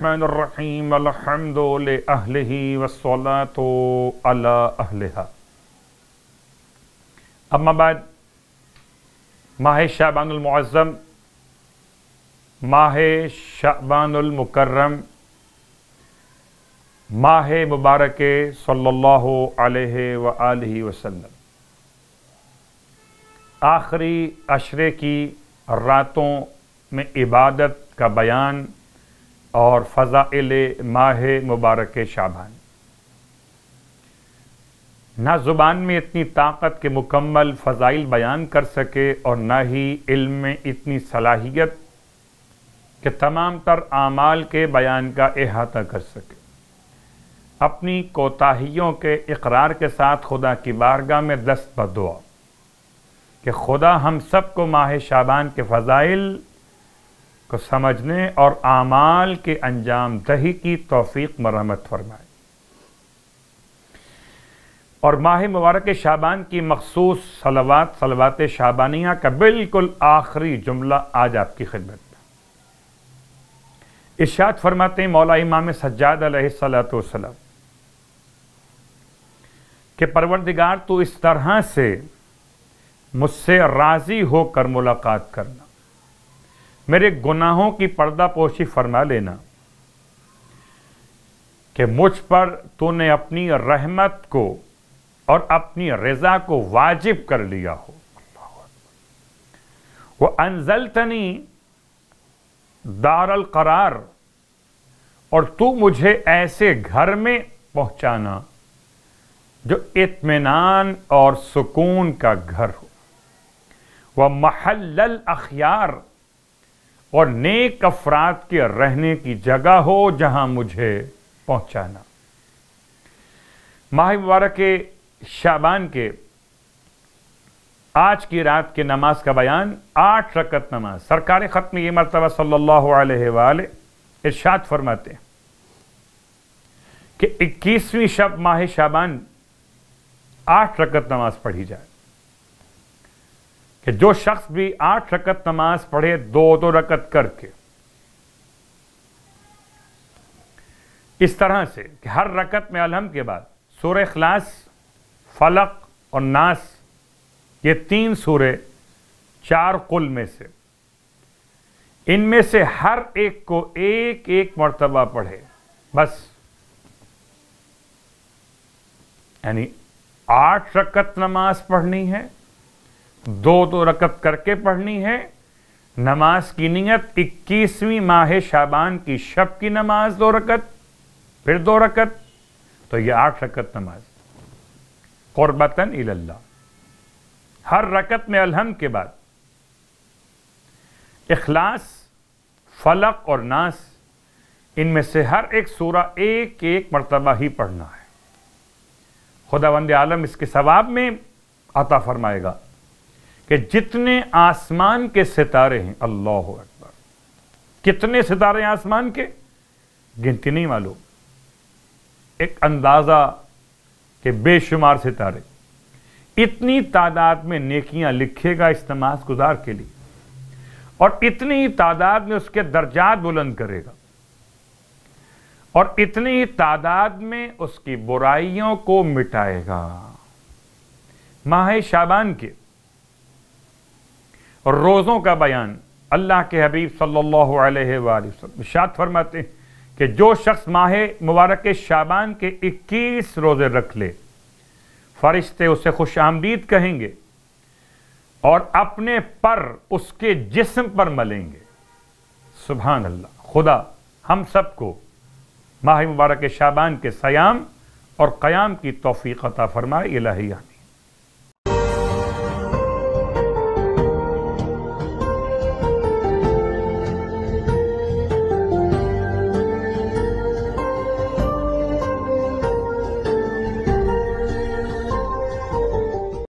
الرحمن الرحیم الحمد لأہلہ والصلاة علی اہلہا۔ اما بعد، ماہ شعبان المعظم، ماہ شعبان المکرم، ماہ مبارک صلی اللہ علیہ وآلہ وسلم، آخری عشرے کی راتوں میں عبادت کا بیان اور فضائل ماہ مبارک شعبان۔ نہ زبان میں اتنی طاقت کے مکمل فضائل بیان کر سکے اور نہ ہی علم میں اتنی صلاحیت کہ تمام تر اعمال کے بیان کا احاطہ کر سکے۔ اپنی کوتاہیوں کے اقرار کے ساتھ خدا کی بارگاہ میں دست بدعا کہ خدا ہم سب کو ماہ شعبان کے فضائل کو سمجھنے اور اعمال کے انجام دہی کی توفیق مرحمت فرمائے۔ اور ماہ مبارک شعبان کی مخصوص صلوات شعبانیہ کا بالکل آخری جملہ آج آپ کی خدمت میں ارشاد فرماتے ہیں مولا امام سجاد علیہ السلام کہ پروردگار تو اس طرح سے مجھ سے راضی ہو کر ملاقات کرنا، میرے گناہوں کی پردہ پوشی فرما لینا کہ مجھ پر تو نے اپنی رحمت کو اور اپنی رضا کو واجب کر لیا ہو۔ وَأَنزَلْتَنِي دار القرار، اور تو مجھے ایسے گھر میں پہنچانا جو اطمینان اور سکون کا گھر ہو، وَمَحَلَّ الْأَخْيَارِ، اور نیک افراد کے رہنے کی جگہ ہو جہاں مجھے پہنچانا۔ ماہ مبارک شعبان کے آج کی رات کی نماز کا بیان، 8 رکعت نماز۔ سرکار ختم یہ مرتبہ صلی اللہ علیہ وآلہ ارشاد فرماتے ہیں کہ 21ویں شب ماہ شعبان 8 رکعت نماز پڑھی جائے، کہ جو شخص بھی 8 رکعت نماز پڑھے 2 رکعت کر کے، اس طرح سے کہ ہر رکعت میں الحمد کے بعد سورہ اخلاص، فلق اور ناس، یہ 3 سورے 4 قل میں سے، ان میں سے ہر ایک کو ایک مرتبہ پڑھے بس، یعنی 8 رکعت نماز پڑھنی ہے، 2 رکعت کر کے پڑھنی ہے۔ نماز کی نیت 21ویں ماہ شعبان کی شب کی نماز 2 رکعت، پھر 2 رکعت، تو یہ 8 رکعت نماز قربتاً الی اللہ۔ ہر رکعت میں الحمد کے بعد اخلاص، فلق اور ناس، ان میں سے ہر ایک سورہ ایک مرتبہ ہی پڑھنا ہے۔ خداوند عالم اس کے ثواب میں عطا فرمائے گا کہ جتنے آسمان کے ستارے ہیں، اللہ اکبر، کتنے ستارے ہیں آسمان کے، گنتی نہیں معلوم، ایک اندازہ کہ بے شمار ستارے، اتنی تعداد میں نیکیاں لکھے گا اس نماز گزار کے لیے، اور اتنی ہی تعداد میں اس کے درجات بلند کرے گا، اور اتنی ہی تعداد میں اس کی برائیوں کو مٹائے گا۔ ماہ شعبان کے روزوں کا بیان اللہ کے حبیب صلی اللہ علیہ وآلہ وسلم ارشاد فرماتے ہیں کہ جو شخص ماہ مبارک شعبان کے 21 روزے رکھ لے، فرشتے اسے خوش آمدید کہیں گے اور اپنے پر اس کے جسم پر ملیں گے۔ سبحان اللہ۔ خدا ہم سب کو ماہ مبارک شعبان کے صیام اور قیام کی توفیق عطا فرمائے، الہی آمین۔